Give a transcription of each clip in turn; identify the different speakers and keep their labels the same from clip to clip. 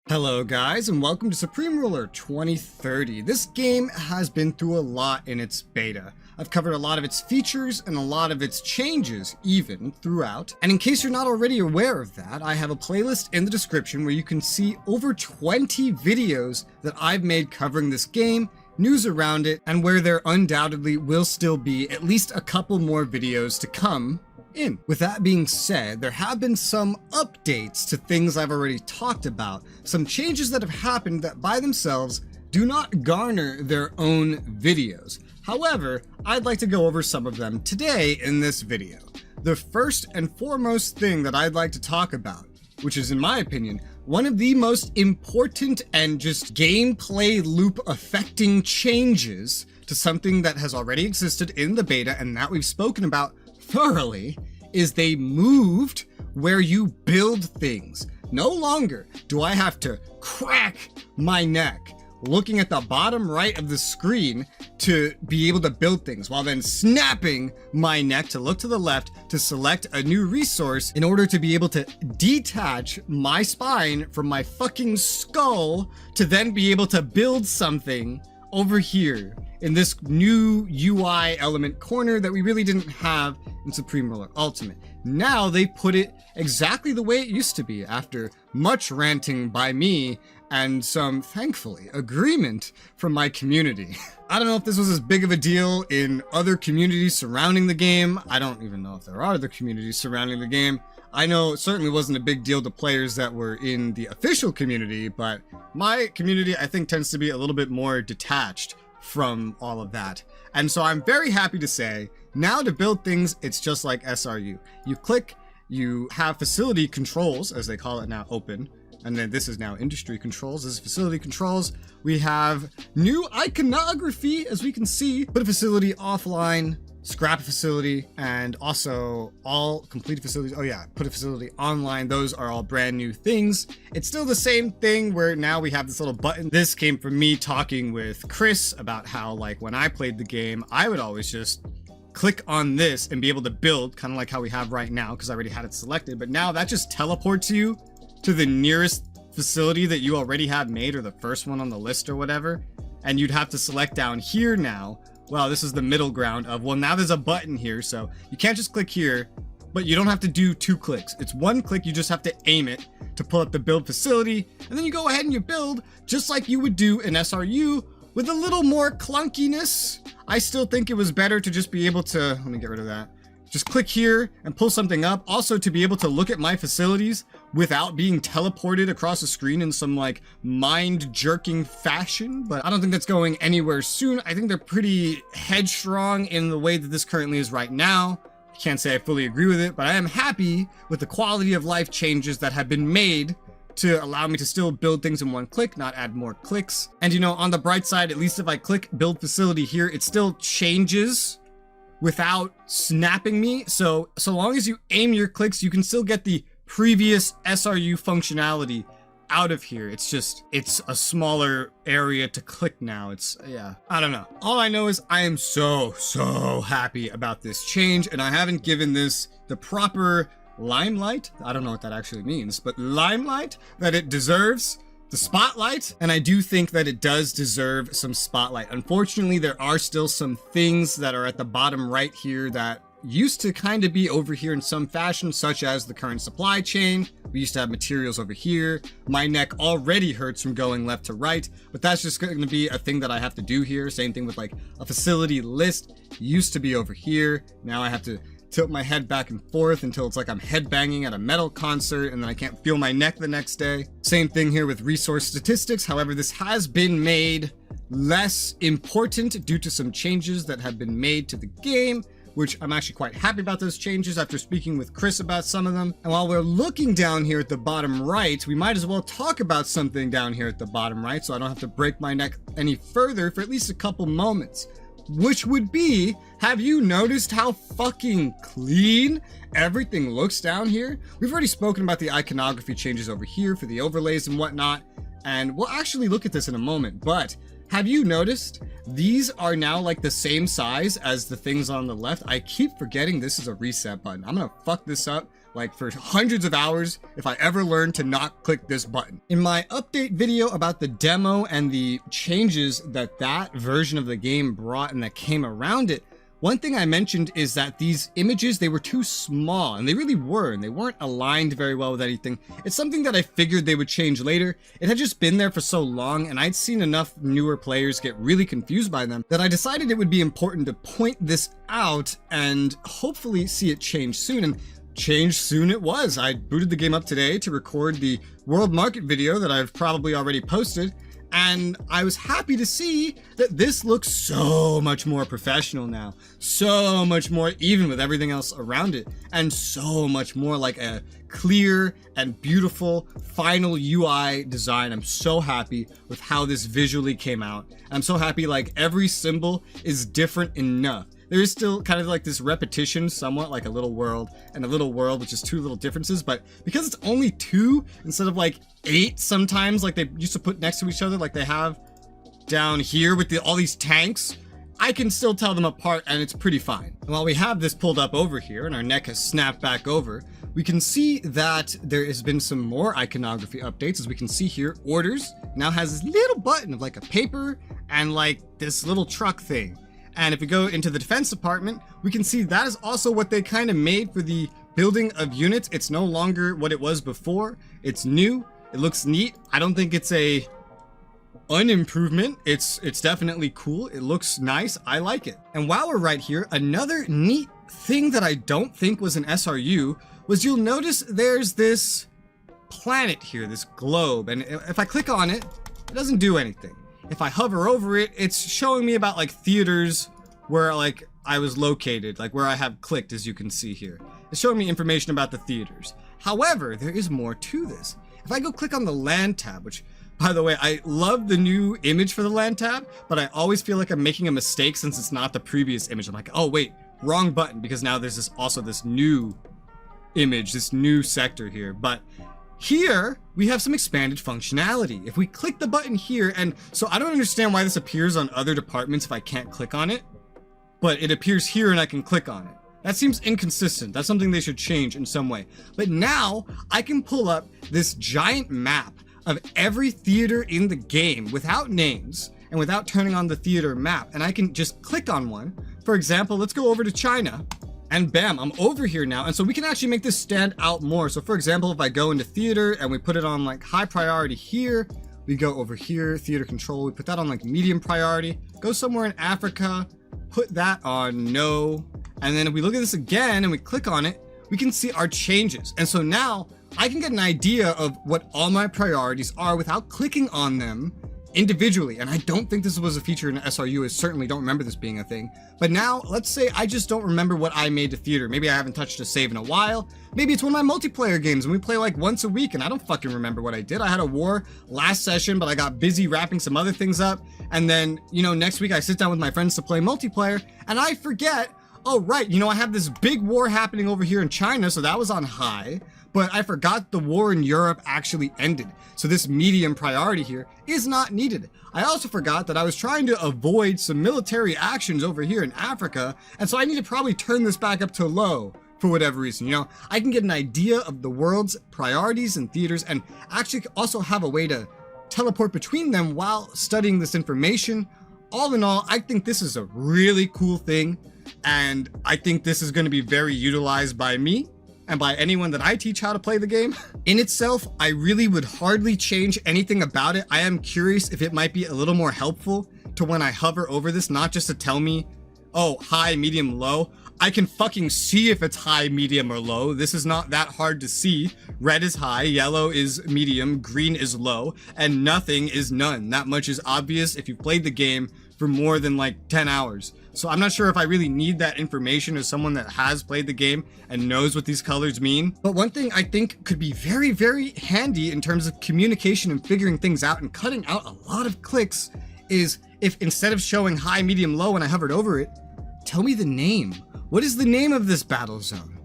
Speaker 1: Hello guys, and welcome to Supreme Ruler 2030. This game has been through a lot in its beta. I've covered a lot of its features and a lot of its changes even throughout. And in case you're not already aware of that, I have a playlist in the description where you can see over 20 videos that I've made covering this game, news around it, and where there undoubtedly will still be at least a couple more videos to come in. With that being said, there have been some updates to things I've already talked about, some changes that have happened that by themselves do not garner their own videos. However, I'd like to go over some of them today in this video. The first and foremost thing that I'd like to talk about, which is in my opinion, one of the most important and just gameplay loop affecting changes to something that has already existed in the beta and that we've spoken about thoroughly, is they moved where you build things. No longer do I have to crack my neck looking at the bottom right of the screen to be able to build things, while then snapping my neck to look to the left to select a new resource in order to be able to detach my spine from my fucking skull to then be able to build something over here in this new UI element corner that we really didn't have in Supreme Ruler Ultimate. Now they put it exactly the way it used to be after much ranting by me and some, thankfully, agreement from my community. I don't know if this was as big of a deal in other communities surrounding the game. I don't even know if there are other communities surrounding the game. I know it certainly wasn't a big deal to players that were in the official community, but my community, I think, tends to be a little bit more detached from all of that. And so I'm very happy to say, now to build things, it's just like SRU. You click, you have facility controls, as they call it now, open. And then this is now industry controls. This is facility controls. We have new iconography, as we can see. Put a facility offline, scrap a facility, and also all complete facilities. Oh yeah, put a facility online. Those are all brand new things. It's still the same thing where now we have this little button. This came from me talking with Chris about how, like, when I played the game, I would always just click on this and be able to build, kind of like how we have right now, because I already had it selected. But now that just teleports you to the nearest facility that you already have made, or the first one on the list or whatever. And you'd have to select down here now. Well, this is the middle ground of, well, now there's a button here, so you can't just click here, but you don't have to do 2 clicks. It's 1 click, you just have to aim it to pull up the build facility, and then you go ahead and you build just like you would do in SRU with a little more clunkiness. I still think it was better to just be able to, let me get rid of that. Just click here and pull something up. Also, to be able to look at my facilities without being teleported across the screen in some like mind-jerking fashion. But I don't think that's going anywhere soon. I think they're pretty headstrong in the way that this currently is right now. I can't say I fully agree with it, but I am happy with the quality of life changes that have been made to allow me to still build things in 1 click, not add more clicks. And you know, on the bright side, at least if I click build facility here, it still changes without snapping me. So long as you aim your clicks, you can still get the previous SRU functionality out of here. It's just, it's a smaller area to click now. It's, yeah, I don't know. All I know is I am so happy about this change, and I haven't given this the proper limelight. I don't know what that actually means, but limelight that it deserves. The spotlight, and I do think that it does deserve some spotlight. Unfortunately, there are still some things that are at the bottom right here that used to kind of be over here in some fashion, such as the current supply chain. We used to have materials over here. My neck already hurts from going left to right, but that's just going to be a thing that I have to do here. Same thing with like a facility list. Used to be over here. Now I have to tilt my head back and forth until it's like I'm headbanging at a metal concert, and then I can't feel my neck the next day. Same thing here with resource statistics. However, this has been made less important due to some changes that have been made to the game, which I'm actually quite happy about those changes after speaking with Chris about some of them. And while we're looking down here at the bottom right, we might as well talk about something down here at the bottom right so I don't have to break my neck any further for at least a couple moments. Which would be, have you noticed how fucking clean everything looks down here? We've already spoken about the iconography changes over here for the overlays and whatnot, and we'll actually look at this in a moment, but have you noticed these are now like the same size as the things on the left? I keep forgetting this is a reset button. I'm gonna fuck this up like for hundreds of hours if I ever learn to not click this button. In my update video about the demo and the changes that that version of the game brought and that came around it, one thing I mentioned is that these images, they were too small, and they really were, and they weren't aligned very well with anything. It's something that I figured they would change later. It had just been there for so long, and I'd seen enough newer players get really confused by them that I decided it would be important to point this out and hopefully see it change soon. And change soon it was. I booted the game up today to record the World Market video that I've probably already posted, and I was happy to see that this looks so much more professional now, so much more even with everything else around it, and so much more like a clear and beautiful final UI design. I'm so happy with how this visually came out. I'm so happy like every symbol is different enough. There is still kind of like this repetition, somewhat like a little world and a little world, which is two little differences, but because it's only two instead of like 8 sometimes like they used to put next to each other like they have down here with all these tanks, I can still tell them apart and it's pretty fine. And while we have this pulled up over here and our neck has snapped back over, we can see that there has been some more iconography updates. As we can see here, orders now has this little button of like a paper and like this little truck thing. And if we go into the defense department, we can see that is also what they kind of made for the building of units. It's no longer what it was before. It's new. It looks neat. I don't think it's an improvement. It's definitely cool. It looks nice. I like it. And while we're right here, another neat thing that I don't think was an SRU was you'll notice there's this planet here, this globe. And if I click on it, it doesn't do anything. If I hover over it, it's showing me about like theaters where like I was located, like where I have clicked, as you can see here. It's showing me information about the theaters. However, there is more to this. If I go click on the land tab, which by the way, I love the new image for the land tab, but I always feel like I'm making a mistake since it's not the previous image. I'm like, oh wait, wrong button, because now there's also this new image, this new sector here. But here, we have some expanded functionality. If we click the button here, and so I don't understand why this appears on other departments if I can't click on it, but it appears here and I can click on it. That seems inconsistent. That's something they should change in some way. But now, I can pull up this giant map of every theater in the game without names and without turning on the theater map, and I can just click on one. For example, let's go over to China. And bam, I'm over here now. And so we can actually make this stand out more. So for example, if I go into theater and we put it on like high priority here, we go over here, theater control, we put that on like medium priority, go somewhere in Africa, put that on no. And then if we look at this again and we click on it, we can see our changes. And so now I can get an idea of what all my priorities are without clicking on them individually. And I don't think this was a feature in SRU. I certainly don't remember this being a thing. But now, let's say I just don't remember what I made to theater. Maybe I haven't touched a save in a while. Maybe it's one of my multiplayer games and we play like once a week and I don't fucking remember what I did. I had a war last session, but I got busy wrapping some other things up. And then, you know, next week I sit down with my friends to play multiplayer and I forget, oh right, you know, I have this big war happening over here in China, so that was on high. But I forgot the war in Europe actually ended. So this medium priority here is not needed. I also forgot that I was trying to avoid some military actions over here in Africa. And so I need to probably turn this back up to low for whatever reason. You know, I can get an idea of the world's priorities and theaters and actually also have a way to teleport between them while studying this information. All in all, I think this is a really cool thing. And I think this is going to be very utilized by me and by anyone that I teach how to play the game. In itself, I really would hardly change anything about it. I am curious if it might be a little more helpful to when I hover over this, not just to tell me, oh, high, medium, low. I can fucking see if it's high, medium, or low. This is not that hard to see. Red is high, yellow is medium, green is low, and nothing is none. That much is obvious if you've played the game for more than like 10 hours. So I'm not sure if I really need that information as someone that has played the game and knows what these colors mean. But one thing I think could be very, very handy in terms of communication and figuring things out and cutting out a lot of clicks is if instead of showing high, medium, low when I hovered over it, tell me the name. What is the name of this battle zone?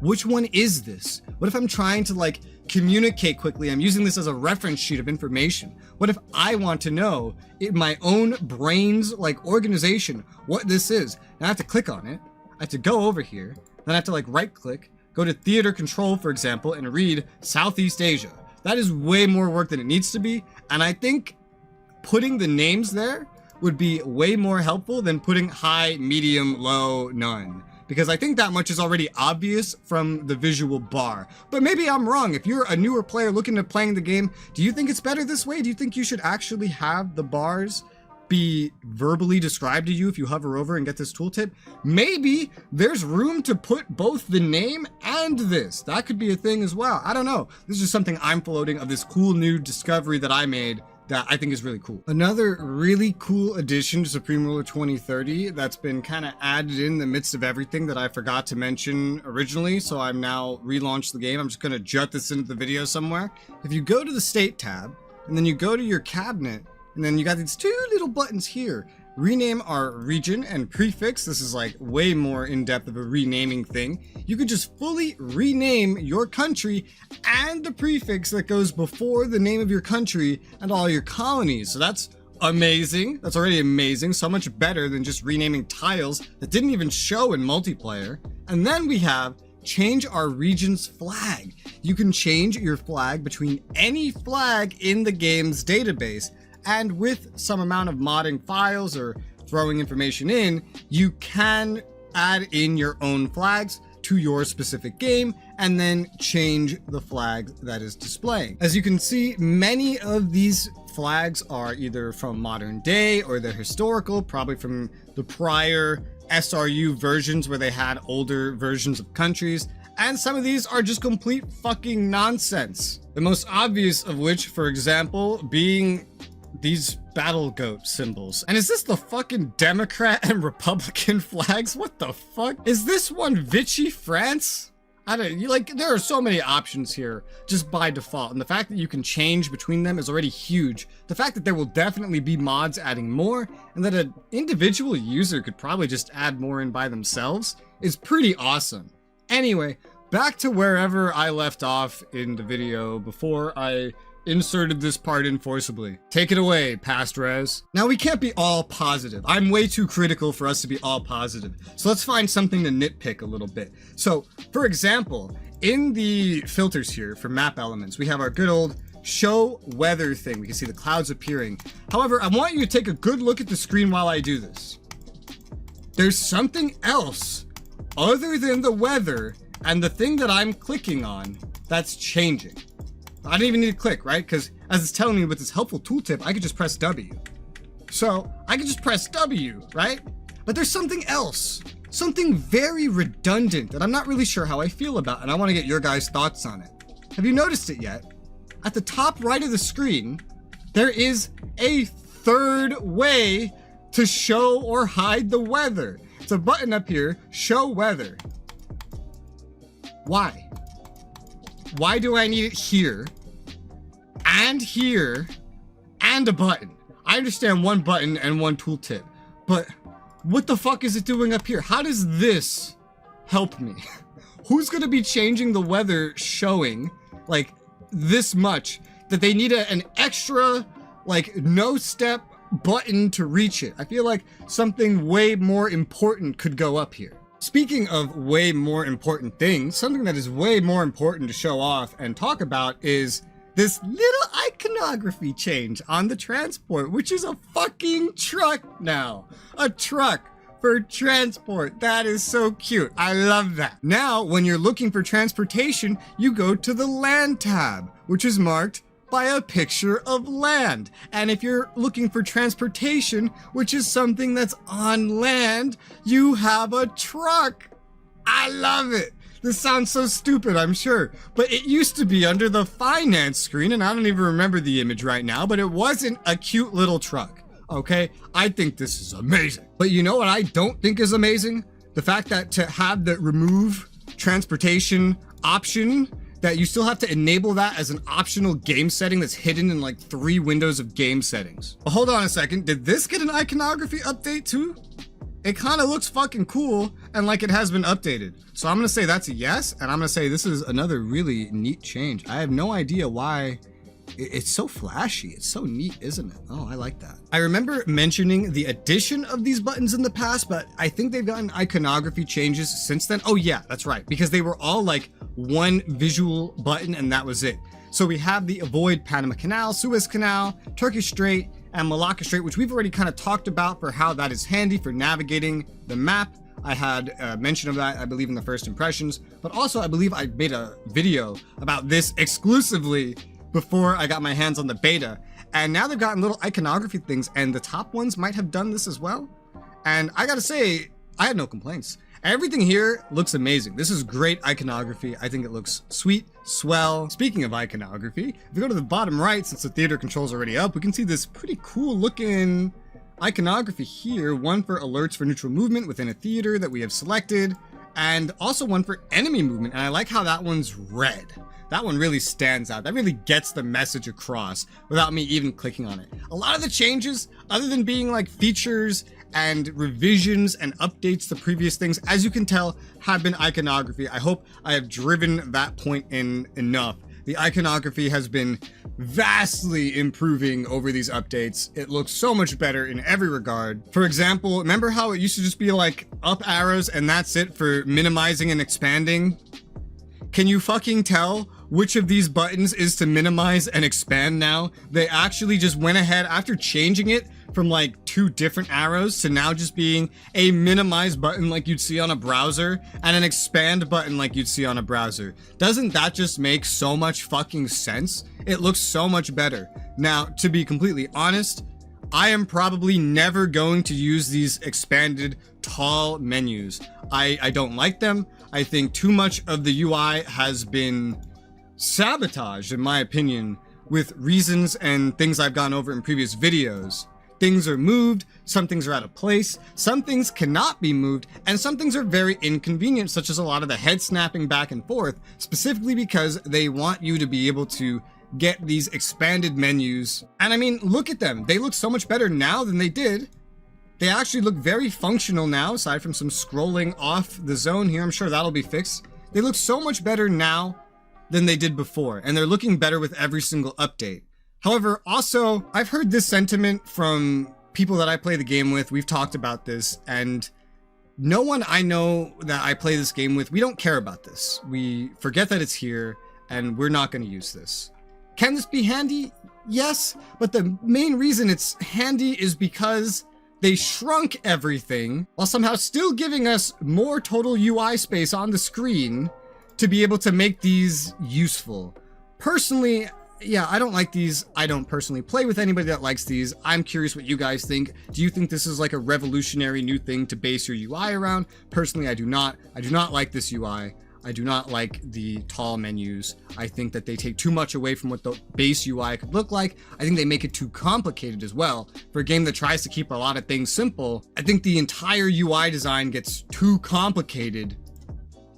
Speaker 1: Which one is this? What if I'm trying to like communicate quickly? I'm using this as a reference sheet of information. What if I want to know in my own brain's like organization what this is? Now I have to click on it. I have to go over here. Then I have to like right click, go to theater control, for example, and read Southeast Asia. That is way more work than it needs to be, and I think putting the names there would be way more helpful than putting high, medium, low, none. Because I think that much is already obvious from the visual bar. But maybe I'm wrong. If you're a newer player looking at playing the game, do you think it's better this way? Do you think you should actually have the bars be verbally described to you if you hover over and get this tooltip? Maybe there's room to put both the name and this. That could be a thing as well. I don't know. This is just something I'm floating of this cool new discovery that I made that I think is really cool. Another really cool addition to Supreme Ruler 2030 that's been kind of added in the midst of everything that I forgot to mention originally, so I'm now relaunched the game. I'm just gonna jut this into the video somewhere. If you go to the state tab, and then you go to your cabinet, and then you got these two little buttons here. Rename our region and prefix. This is like way more in-depth of a renaming thing. You could just fully rename your country and the prefix that goes before the name of your country and all your colonies. So that's amazing. That's already amazing. So much better than just renaming tiles that didn't even show in multiplayer. And then we have change our region's flag. You can change your flag between any flag in the game's database. And with some amount of modding files or throwing information in, you can add in your own flags to your specific game and then change the flag that is displaying. As you can see, many of these flags are either from modern day or they're historical, probably from the prior SRU versions where they had older versions of countries. And some of these are just complete fucking nonsense. The most obvious of which, for example, being these battle goat symbols. And is this the fucking Democrat and Republican flags? What the fuck? Is this one Vichy France? I don't, there are so many options here just by default. And the fact that you can change between them is already huge. The fact that there will definitely be mods adding more and that an individual user could probably just add more in by themselves is pretty awesome. Anyway, back to wherever I left off in the video before I inserted this part in forcibly. Take it away, past res. Now we can't be all positive. I'm way too critical for us to be all positive. So let's find something to nitpick a little bit. So for example, in the filters here for map elements, we have our good old show weather thing. We can see the clouds appearing. However, I want you to take a good look at the screen while I do this. There's something else other than the weather and the thing that I'm clicking on that's changing. I don't even need to click, right? Because as it's telling me with this helpful tooltip, I could just press W. So I could just press W, right? But there's something else, something very redundant that I'm not really sure how I feel about, and I want to get your guys' thoughts on it. Have you noticed it yet? At the top right of the screen, there is a third way to show or hide the weather. It's a button up here, show weather. Why? Why do I need it here, and a button? I understand one button and one tooltip, but what the fuck is it doing up here? How does this help me? Who's gonna be changing the weather showing like this much that they need an extra like no step button to reach it? I feel like something way more important could go up here. Speaking of way more important things, something that is way more important to show off and talk about is this little iconography change on the transport, which is a fucking truck now. A truck for transport. That is so cute. I love that. Now, when you're looking for transportation, you go to the land tab, which is marked by a picture of land. And if you're looking for transportation, which is something that's on land, you have a truck. I love it. This sounds so stupid, I'm sure, but it used to be under the finance screen, and I don't even remember the image right now, but it wasn't a cute little truck. Okay, I think this is amazing. But you know what I don't think is amazing? The fact that to have the remove transportation option, that you still have to enable that as an optional game setting that's hidden in like 3 windows of game settings. But hold on a second, did this get an iconography update too? It kind of looks fucking cool and like it has been updated. So I'm gonna say that's a yes, and I'm gonna say this is another really neat change. I have no idea why It's so flashy. It's so neat, isn't it? Oh, I like that. I remember mentioning the addition of these buttons in the past, but I think they've gotten iconography changes since then. Oh yeah, that's right. Because they were all like one visual button and that was it. So we have the Avoid Panama Canal, Suez Canal, Turkish Strait, and Malacca Strait, which we've already kind of talked about for how that is handy for navigating the map. I had a mention of that, I believe, in the first impressions, but also I believe I made a video about this exclusively before I got my hands on the beta. And now they've gotten little iconography things, and the top ones might have done this as well. And I gotta say, I had no complaints. Everything here looks amazing. This is great iconography. I think it looks sweet, swell. Speaking of iconography, if we go to the bottom right, since the theater control's already up, we can see this pretty cool looking iconography here. One for alerts for neutral movement within a theater that we have selected, and also one for enemy movement. And I like how that one's red. That one really stands out. That really gets the message across without me even clicking on it. A lot of the changes, other than being like features and revisions and updates to previous things, as you can tell, have been iconography. I hope I have driven that point in enough. The iconography has been vastly improving over these updates. It looks so much better in every regard. For example, remember how it used to just be like up arrows and that's it for minimizing and expanding? Can you fucking tell which of these buttons is to minimize and expand now? They actually just went ahead after changing it from like 2 different arrows to now just being a minimize button like you'd see on a browser and an expand button like you'd see on a browser. Doesn't that just make so much fucking sense? It looks so much better. Now, to be completely honest, I am probably never going to use these expanded tall menus. I don't like them. I think too much of the UI has been sabotaged, in my opinion, with reasons and things I've gone over in previous videos. Things are moved, some things are out of place, some things cannot be moved, and some things are very inconvenient, such as a lot of the head snapping back and forth, specifically because they want you to be able to get these expanded menus. And I mean, look at them. They look so much better now than they did. They actually look very functional now, aside from some scrolling off the zone here. I'm sure that'll be fixed. They look so much better now than they did before, and they're looking better with every single update. However, also, I've heard this sentiment from people that I play the game with. We've talked about this, and no one I know that I play this game with, we don't care about this. We forget that it's here, and we're not going to use this. Can this be handy? Yes, but the main reason it's handy is because they shrunk everything while somehow still giving us more total UI space on the screen to be able to make these useful. Personally, yeah, I don't like these. I don't personally play with anybody that likes these. I'm curious what you guys think. Do you think this is like a revolutionary new thing to base your UI around? Personally, I do not. I do not like this UI. I do not like the tall menus. I think that they take too much away from what the base UI could look like. I think they make it too complicated as well. For a game that tries to keep a lot of things simple, I think the entire UI design gets too complicated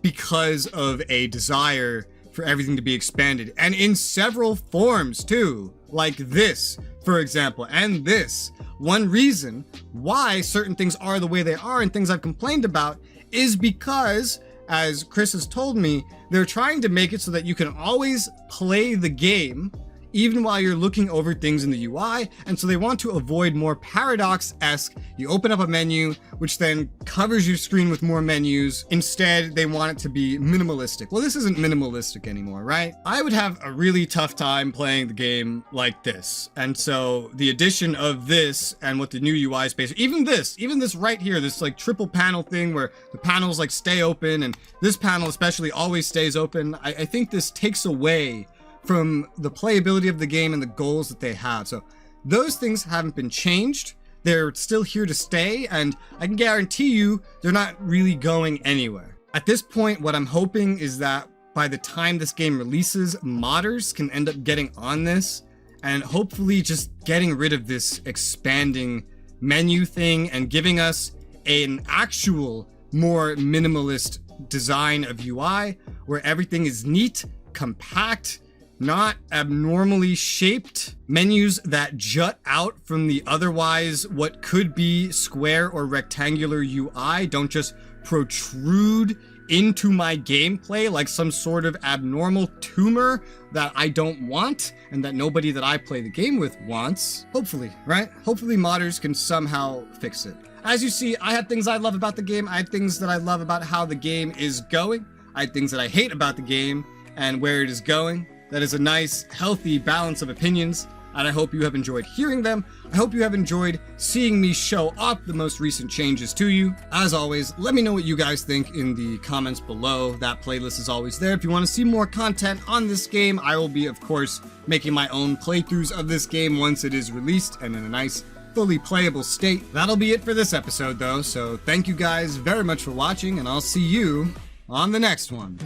Speaker 1: because of a desire for everything to be expanded, and in several forms too, like this, for example, and this. One reason why certain things are the way they are and things I've complained about is because, as Chris has told me, they're trying to make it so that you can always play the game even while you're looking over things in the UI, and so they want to avoid more paradox-esque, you open up a menu, which then covers your screen with more menus. Instead, they want it to be minimalistic. Well, this isn't minimalistic anymore, right? I would have a really tough time playing the game like this, and so the addition of this and what the new UI space, even this right here, this like triple panel thing where the panels like stay open, and this panel especially always stays open, I think this takes away from the playability of the game and the goals that they have. So those things haven't been changed. They're still here to stay, and I can guarantee you they're not really going anywhere. At this point, what I'm hoping is that by the time this game releases, modders can end up getting on this and hopefully just getting rid of this expanding menu thing and giving us an actual more minimalist design of UI where everything is neat, compact, not abnormally shaped, menus that jut out from the otherwise what could be square or rectangular UI don't just protrude into my gameplay like some sort of abnormal tumor that I don't want and that nobody that I play the game with wants. Hopefully, right? Hopefully modders can somehow fix it. As you see, I have things I love about the game. I have things that I love about how the game is going. I have things that I hate about the game and where it is going. That is a nice, healthy balance of opinions, and I hope you have enjoyed hearing them. I hope you have enjoyed seeing me show off the most recent changes to you. As always, let me know what you guys think in the comments below. That playlist is always there. If you want to see more content on this game, I will be, of course, making my own playthroughs of this game once it is released and in a nice, fully playable state. That'll be it for this episode, though, so thank you guys very much for watching, and I'll see you on the next one.